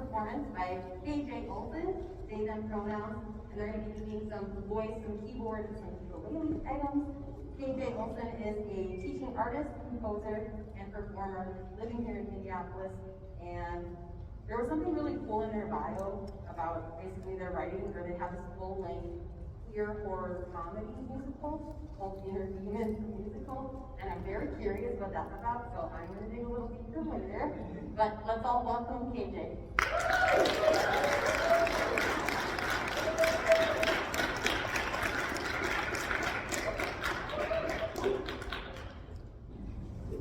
performance by KJ Olson, they, them pronouns, and they're going to be doing some voice, some keyboard, and some ukulele items. KJ Olson is a teaching artist, composer, and performer living here in Minneapolis, and there was something really cool in their bio about basically their writing, where they have this full-length queer horror comedy musical called Inner Demons Musical, and I'm very curious what that's about, so I'm going to dig a little deeper later. But let's all welcome KJ.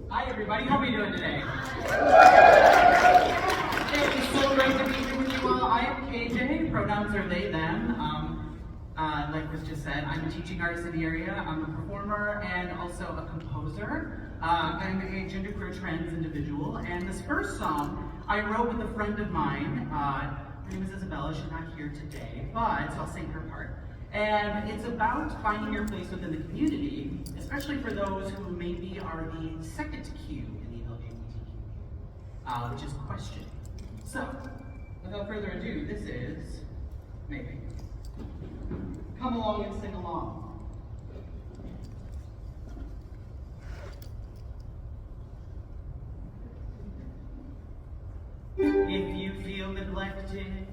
Hi everybody, how are we doing today? It's so great to be here with you all. I am KJ, pronouns are they, them. Like was just said, I'm a teaching artist in the area. I'm a performer and also a composer. I'm a genderqueer trans individual, and this first song I wrote with a friend of mine. Her name is Isabella. She's not here today, but I'll sing her part. And it's about finding your place within the community, especially for those who maybe are the second Q in the LGBTQ, which is questioning. So, without further ado, this is maybe. Come along and sing along. If you feel neglected,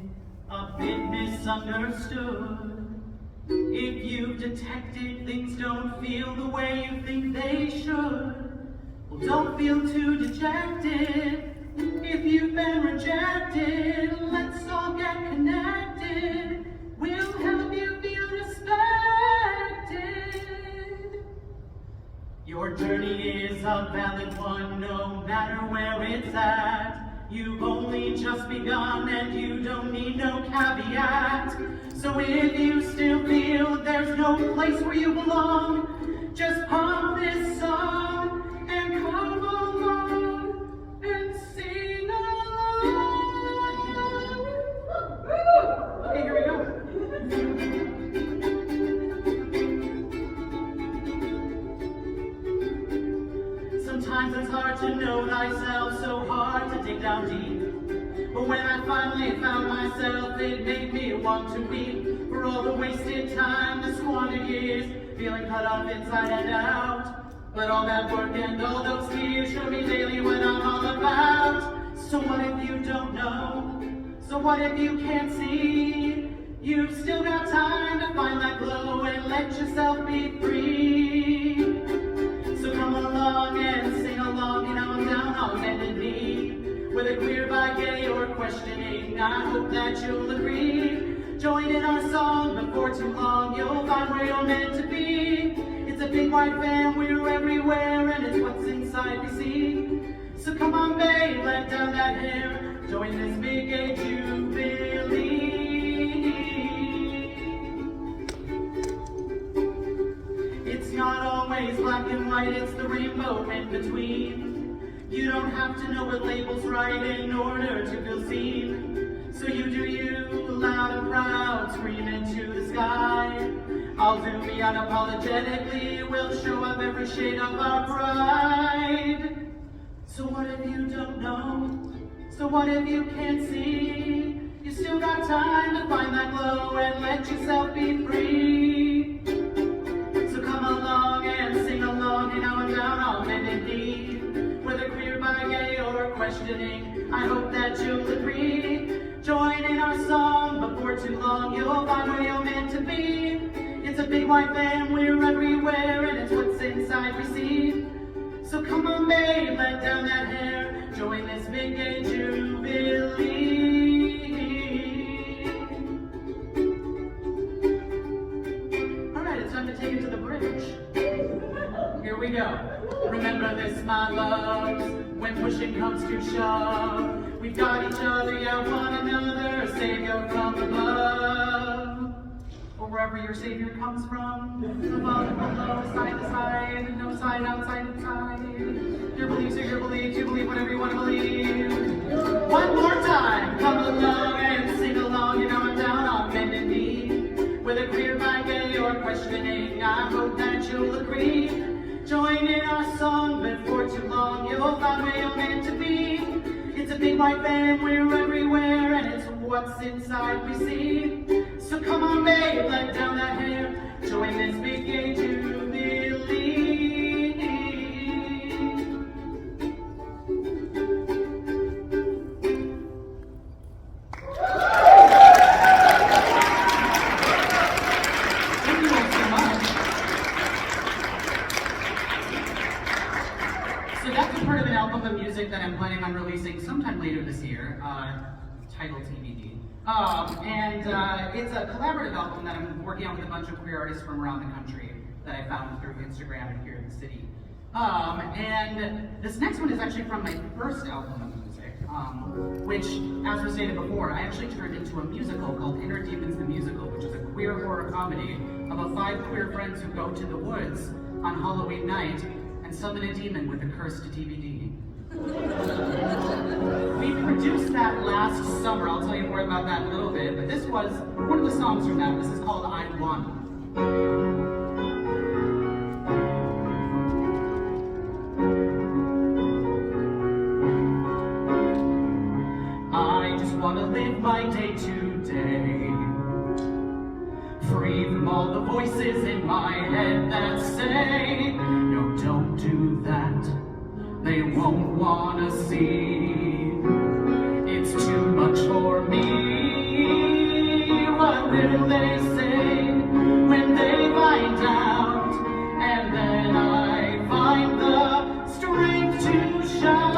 a bit misunderstood, if you've detected things don't feel the way you think they should, well, don't feel too dejected. If you've been rejected, let's all get connected. We'll help you feel respected. Your journey is a valid one, no matter where it's at. You've only just begun and you don't need no caveat. So if you still feel there's no place where you belong, just pump this song and come along and sing along. Okay, here we go. Sometimes it's hard to know thyself, so hard to dig down deep. But when I finally found myself, it made me want to weep for all the wasted time, the squandered years, feeling cut off inside and out. But all that work and all those tears show me daily what I'm all about. So what if you don't know? So what if you can't see? You've still got time to find that glow and let yourself be free. So come along and sing along, and I'm down on bended knee. Whether queer, bi, gay, or questioning, I hope that you'll agree. Join in our song before too long, you'll find where you're meant to be. It's a big white fam, we're everywhere, and it's what's inside we see. So come on, babe, let down that hair, join this big gay jubilee. It's not always black and white, it's the rainbow in between. You don't have to know what label's right in order to feel seen. So you do you, loud and proud, scream into the sky. I'll do me unapologetically, we'll show up every shade of our pride. So what if you don't know? So what if you can't see? You still got time to find that glow and let yourself be free. So come along and sing along, and now I'm down on bended knee. Whether queer, bi, gay, or questioning, I hope that you'll agree. Join in our song before too long, you'll find where you're meant to be. It's a big white fam, we're everywhere, and it's what's inside we see. So come on, babe, let down that hair, join this big gay jubilee. Alright, it's time to take it to the bridge. Here we go. Remember this, my loves, when pushing comes to shove, we've got each other, yeah, one another, a savior from above. Or wherever your savior comes from, above and below, side to side, no side outside inside. Your beliefs are your beliefs, you believe whatever you want to believe. One more time, come along and sing along, you know I'm down on bended knee. Whether queer, bi, gay, or questioning, I hope that you'll agree. Join in our song before too long, you'll find where you're meant to be. It's a a big white van, we're everywhere, and it's what's inside we see. So come on, babe, let down that hair, join this big gay jubilee. Thank you all so much. So that's a part of an album of music that I'm planning on releasing sometime later this year, titled TBD. It's a collaborative album that I'm working on with a bunch of queer artists from around the country that I found through Instagram and here in the city. And this next one is actually from my first album of music, which, as was stated before, I actually turned into a musical called Inner Demons the Musical, which is a queer horror comedy about 5 queer friends who go to the woods on Halloween night and summon a demon with a cursed DVD. We produced that last summer. I'll tell you more about that in a little bit, but this was one of the songs from that. This is called I'm One. I just want to live my day to day, free from all the voices in my head that say, no, don't do that. They won't wanna see. It's too much for me. What will they say when they find out? And then I find the strength to shout.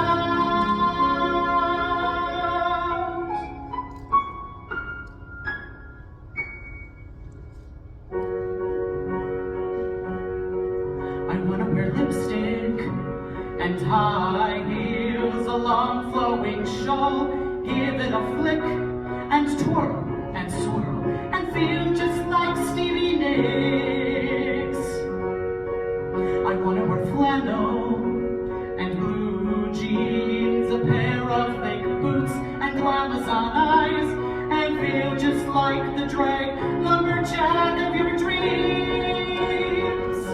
I wanna wear lipstick and high heels, a long flowing shawl, give it a flick, and twirl, and swirl, and feel just like Stevie Nicks. I wanna wear flannel, and blue jeans, a pair of fake boots, and glamazon eyes, and feel just like the drag lumberjack of your dreams.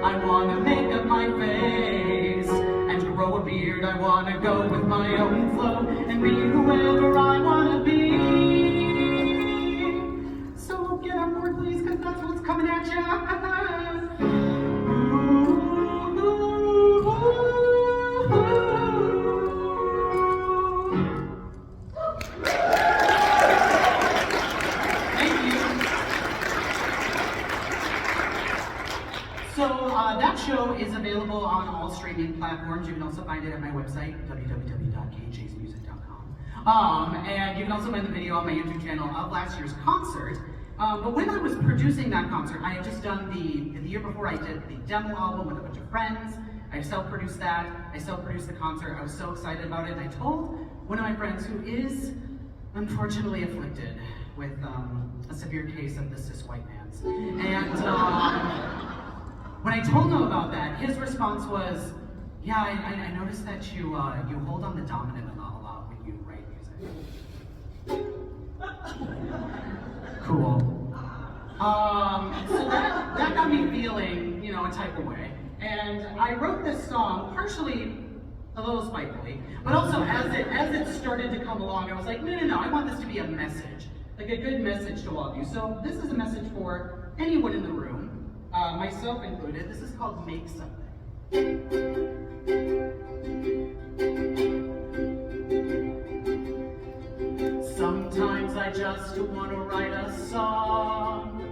I wanna make up my face and grow a beard. I wanna go with my own flow and be whoever I wanna be. So get on board, please, cause that's what's coming at ya. That show is available on all streaming platforms. You can also find it at my website, www.kjsmusic.com. And you can also find the video on my YouTube channel of last year's concert. But when I was producing that concert, I had just done the year before I did the demo album with a bunch of friends. I self-produced that. I self-produced the concert. I was so excited about it. And I told one of my friends who is unfortunately afflicted with a severe case of the cis white man's. And when I told him about that, his response was, yeah, I noticed that you hold on the dominant a lot when you write music. Cool. So that got me feeling, a type of way. And I wrote this song partially a little spitefully, but also as it started to come along, I was like, no, I want this to be a message, like a good message to all of you. So this is a message for anyone in the room. Myself included. This is called Make Something. Sometimes I just want to write a song.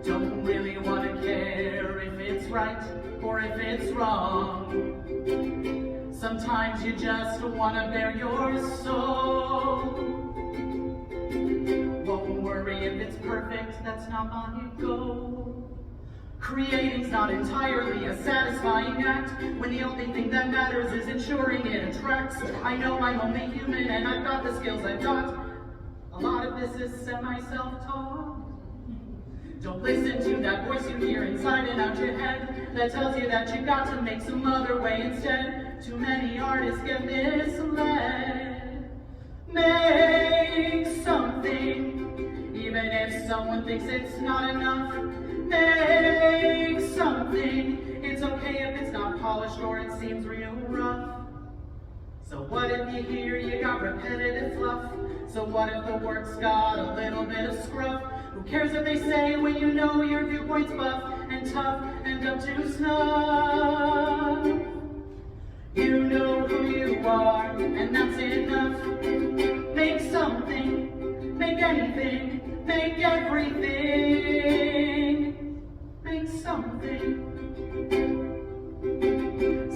Don't really want to care if it's right or if it's wrong. Sometimes you just want to bare your soul. Won't worry if it's perfect, that's not on your goal. Creating's not entirely a satisfying act, when the only thing that matters is ensuring it attracts. I know I'm only human and I've got the skills I've got. A lot of this is semi-self-taught. Don't listen to that voice you hear inside and out your head that tells you that you've got to make some other way instead. Too many artists get misled. Make something, even if someone thinks it's not enough. Make something, it's okay if it's not polished or it seems real rough. if you hear you got repetitive fluff? So what if the work's got a little bit of scruff? Who cares what they say when you know your viewpoint's buff and tough and up to snuff? You know who you are, and that's enough. Make something, make anything, make everything. Make something.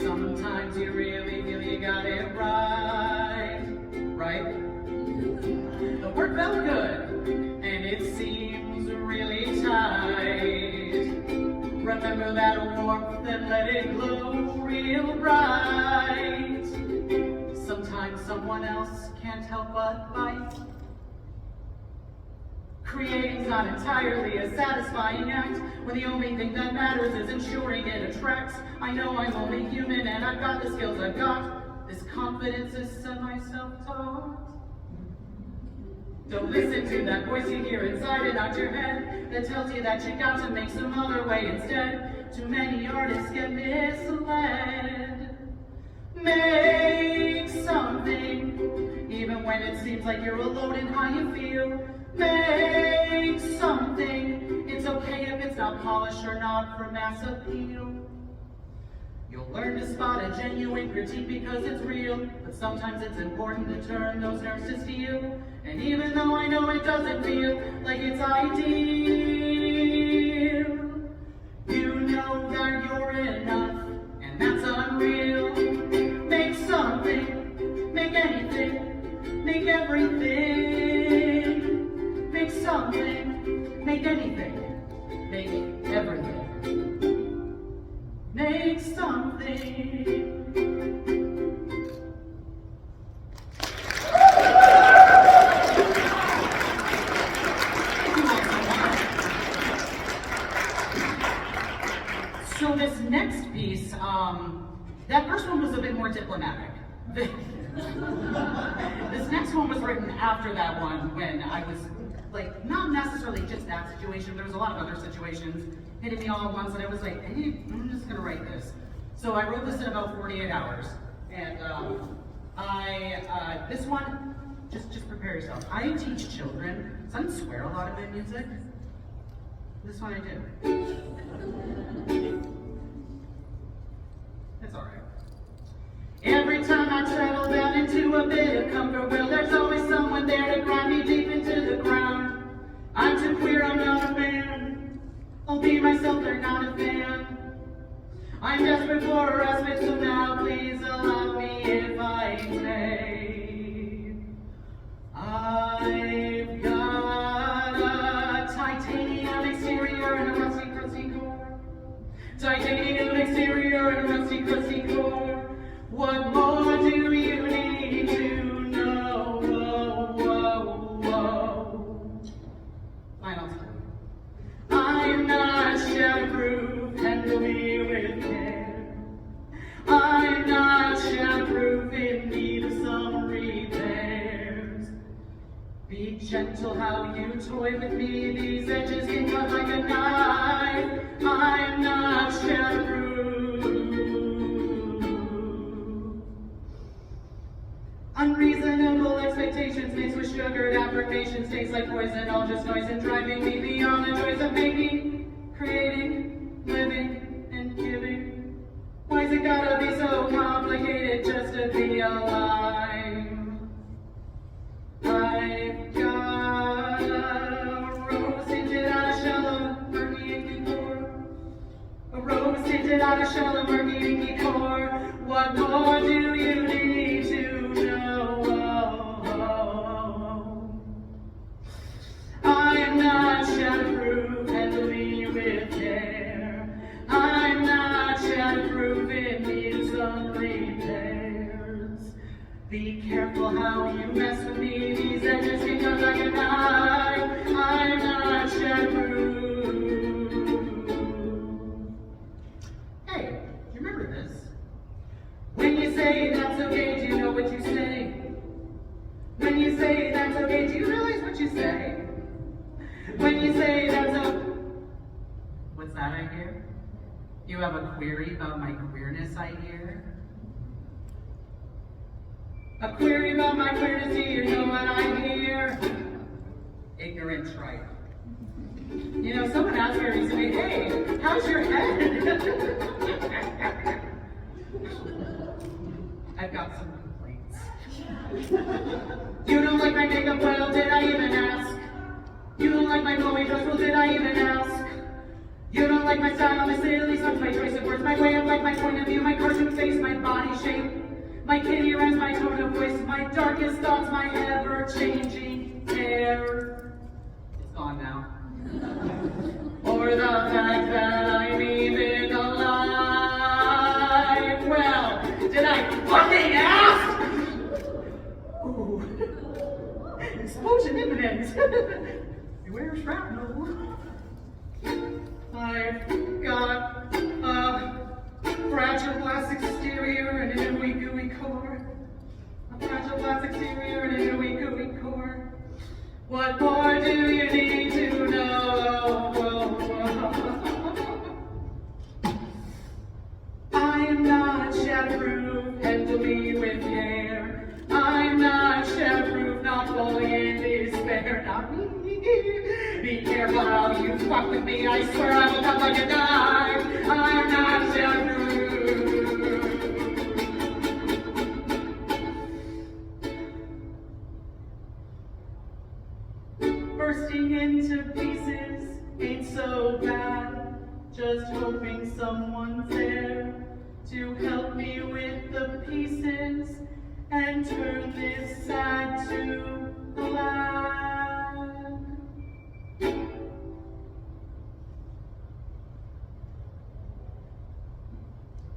Sometimes you really feel you got it right, right? The work felt good, and it seems really tight. Remember that warmth and let it glow real bright. Sometimes someone else can't help but bite. Creating's not entirely a satisfying act, when the only thing that matters is ensuring it attracts. I know I'm only human and I've got the skills I've got. This confidence is semi-self-taught. Don't listen to that voice you hear inside and out your head that tells you that you got to make some other way instead. Too many artists get misled. Make something, even when it seems like you're alone in how you feel. Make something, it's okay if it's not polished or not for mass appeal. You'll learn to spot a genuine critique because it's real, but sometimes it's important to turn those nerves to steel. And even though I know it doesn't feel like it's ideal, you know that you're enough, and that's unreal. Make something, make anything, make everything. Make something, make anything, make everything. Make something. So this next piece, that first one was a bit more diplomatic. This next one was written after that one when I was like, not necessarily just that situation, there was a lot of other situations hitting me all at once, and I was like, hey, I'm just gonna write this. So I wrote this in about 48 hours, and this one, just prepare yourself. I teach children, so I don't swear a lot in my music. This one I do. It's all right. Every time I travel down into a bit of comfort, well, there's always someone there to grind me deep into the ground. I'm too queer, I'm not a man. I'll be myself, they're not a fan. I'm desperate for a respite, so now please allow me if I may. I've got a titanium exterior and a rusty, crusty core. Titanium exterior and a rusty, crusty core. What more do you need to know? Whoa, whoa, whoa. Final time. I'm not shatterproof, handle me with care. I'm not shatterproof, in need of some repairs. Be gentle how you toy with me, these edges can cut like a knife. I'm not shatterproof. Unreasonable expectations mixed with sugared affirmations taste like poison, all just noise and driving me beyond the joys of making, creating, living, and giving. Why's it gotta be so complicated just to be alive? I've got a rose tinted out of shell of murky inky core. A rose tinted out of shell of murky inky core. What more do you need to I'm not shatterproof, handle me with care. I'm not shatterproof, in need of some repairs. Be careful how you mess with me, these edges can cut like a knife. I'm not shatterproof. Hey, do you remember this? When you say that's okay, do you know what you say? When you say that's okay, do you realize what you say? When you say that's okay, what's that I hear? You have a query about my queerness, I hear? A query about my queerness, do you know what I hear? Ignorant tripe. You know, someone asked me recently, hey, how's your head? I've got some complaints. You don't like my makeup, well, did I even ask? You don't like my flowy dress, well, did I even ask? You don't like my style, my silly songs, my choice of words, my way of life, my point of view, my cartoon face, my body shape, my kitty rhymes, my tone of voice, my darkest thoughts, my ever-changing hair. It's gone now. Or the fact that I'm even alive. Well, did I fucking ask? Ooh. Explosion imminent. Beware shrapnel. I've got a fragile glass exterior and an ooey gooey core. A fragile glass exterior and an ooey gooey core. What more do you need to know? I am not shatterproof, handle me with care. I'm not shatterproof, not falling in despair. Not me. Be careful how you fuck with me. I swear I will cut like a knife. I'm not shatterproof. Bursting into pieces ain't so bad. Just hoping someone's there to help me with the pieces and turn this sad to glad.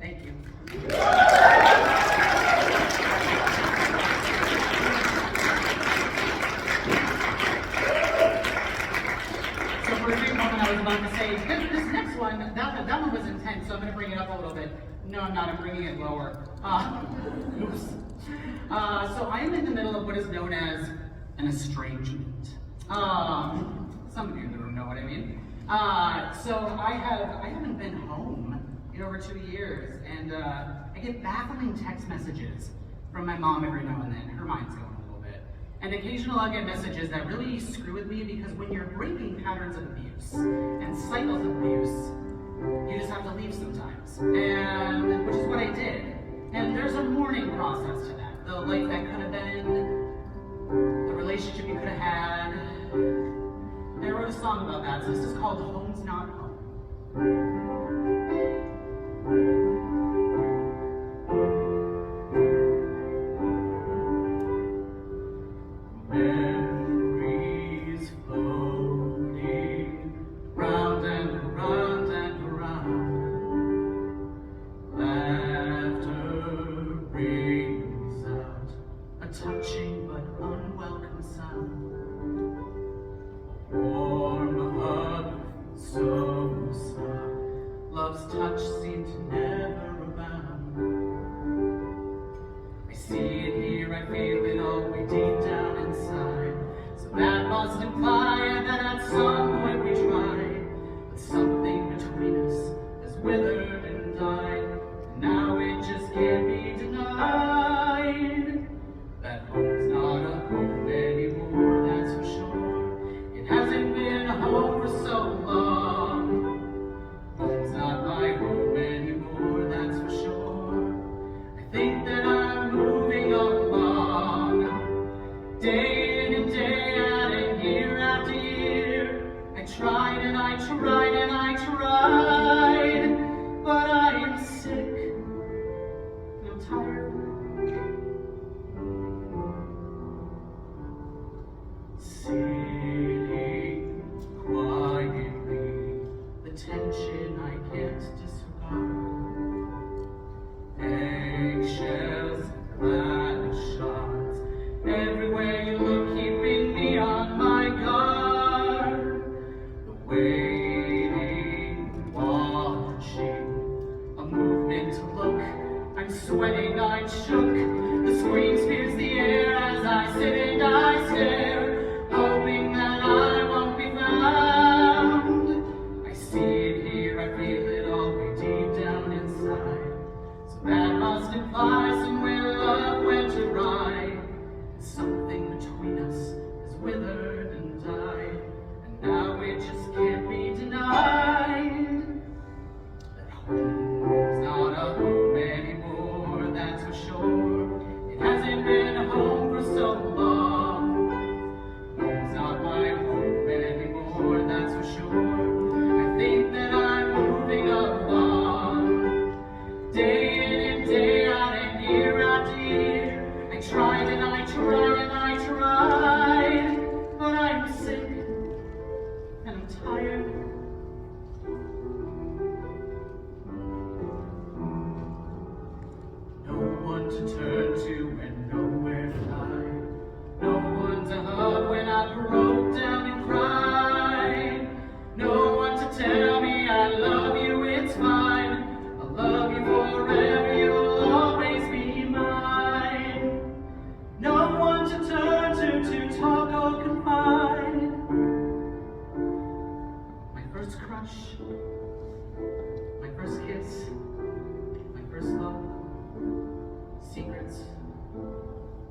Thank you. So for a brief moment I was about to say, this next one, that one was intense, so I'm going to bring it up a little bit. No, I'm not. I'm bringing it lower. Oops. So I am in the middle of what is known as an estrangement. Some of you in the room know what I mean. So I haven't been home in over 2 years, and I get baffling text messages from my mom every now and then. Her mind's going a little bit. And occasionally I'll get messages that really screw with me because when you're breaking patterns of abuse and cycles of abuse, you just have to leave sometimes, and which is what I did. And there's a mourning process to that. The life that could have been, the relationship you could have had. And I wrote a song about that, so this is called Home's Not Home. Memories floating round and around and around. Laughter brings out a touching but unwelcome sound. Warm hug, so soft. Love's touch seemed to never abound. I see it here, I feel it all way deep down inside. So that must imply that at some point we tried, but something between us has withered and died. And now it just can't be denied that home's not a home anymore, that's for sure. It hasn't been a home for so long. Home's not my home anymore, that's for sure. I think that I'm moving along, day in and day out and year after year. I tried and I tried and I tried,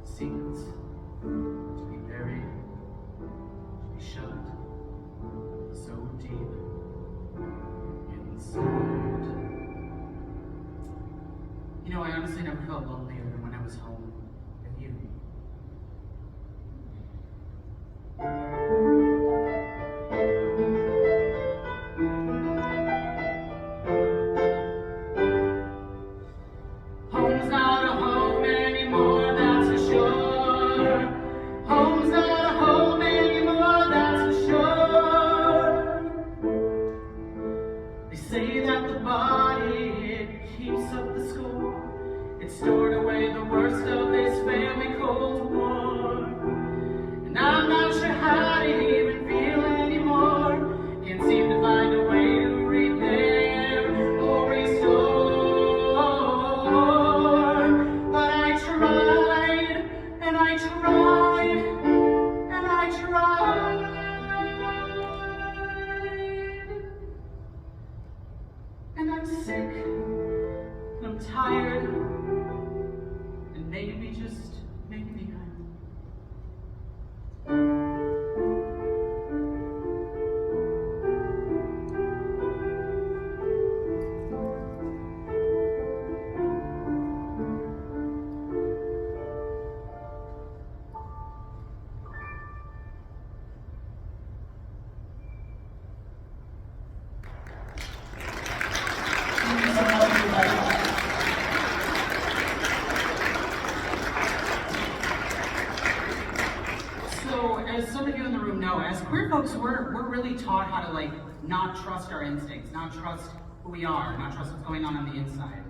Secrets to be buried, to be shut so deep inside. You know, I honestly never felt lonelier than when I was home with you. Home's not a home anymore, that's for sure. Home's not a home anymore, that's for sure. They say that the body, it keeps up the score. It stored away the worst of this family Cold War. And I'm not sure how to even feel anymore. Can't seem to find a way to repair or restore. But I tried, and I tried, and I tried. And I'm sick, and I'm tired, and maybe just maybe So, as some of you in the room know, as queer folks, we're really taught how to not trust our instincts, not trust who we are, not trust what's going on the inside.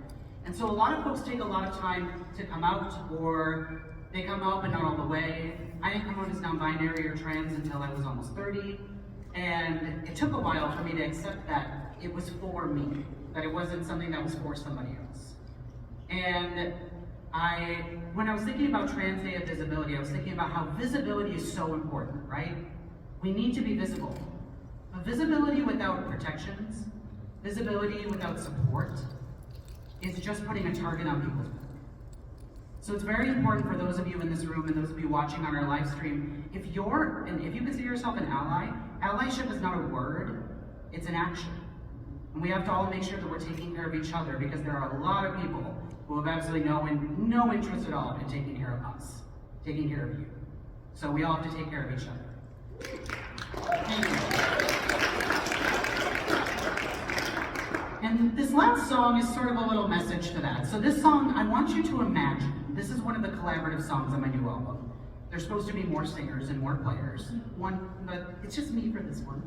And so a lot of folks take a lot of time to come out, or they come out but not all the way. I didn't come out as non-binary or trans until I was almost 30, and it took a while for me to accept that it was for me, that it wasn't something that was for somebody else. And when I was thinking about Trans Day of Visibility, I was thinking about how visibility is so important, right? We need to be visible. But visibility without protections, visibility without support, is just putting a target on people's back. So it's very important for those of you in this room and those of you watching on our live stream, if you consider yourself an ally, allyship is not a word, it's an action. And we have to all make sure that we're taking care of each other, because there are a lot of people who have absolutely no interest at all in taking care of us, taking care of you. So we all have to take care of each other. Thank you. And this last song is sort of a little message to that. So this song, I want you to imagine, this is one of the collaborative songs on my new album. There's supposed to be more singers and more players. But it's just me for this one.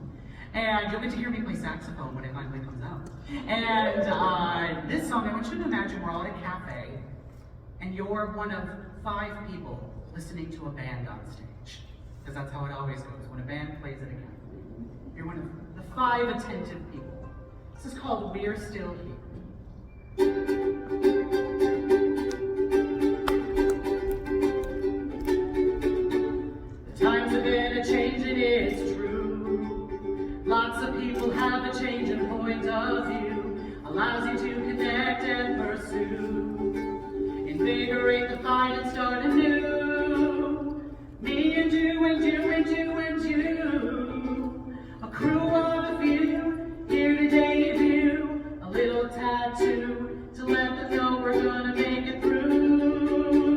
And you'll get to hear me play saxophone when it finally comes out. And this song, I want you to imagine we're all at a cafe, and you're one of 5 people listening to a band on stage. Because that's how it always goes, when a band plays at a cafe. You're one of the 5 attentive people. This is called We're Still Here. The times have been a-changing, it's true. Lots of people have a change in point of view. Allows you to connect and pursue. Invigorate the fight and start anew. Me and you and you and you and you. A crew of a few here to debut. A little tattoo to let them know we're gonna make it through.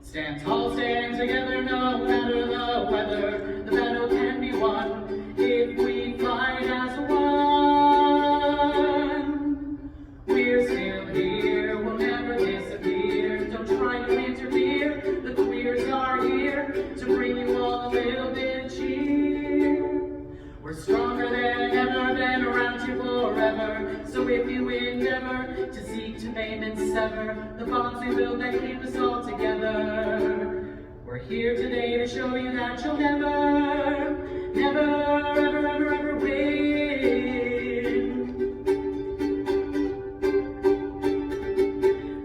Stand tall, stand together, no matter the weather. The battle can be won if we fight as one. We're still here, we'll never disappear. Don't try to interfere, the queers are here to bring you all a little bit of cheer. We're stronger than ever, been around you forever. So if you endeavor to seek to maim and sever the bonds we build that keep us all together, we're here today to show you that you'll never, never, ever, ever, ever win.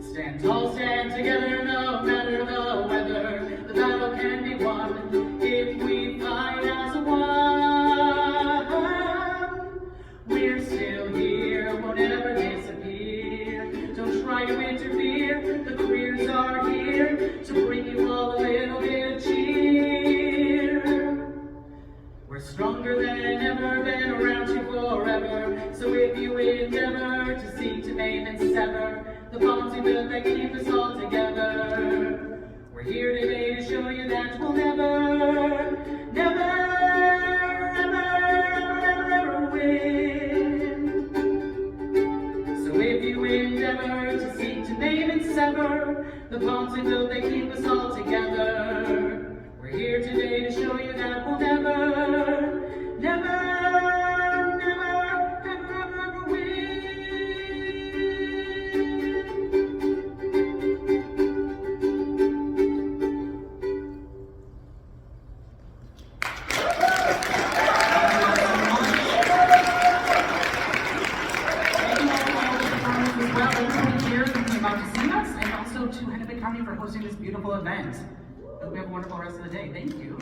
Stand tall, stand together, no matter the weather. The battle can be won if we fight as one. We're still here, won't ever disappear. Don't try to interfere, the queers are bonds and hope they keep us all together. We're here today to show you that we'll never, never, never, ever win. To Hennepin County for hosting this beautiful event. Hope you have a wonderful rest of the day. Thank you.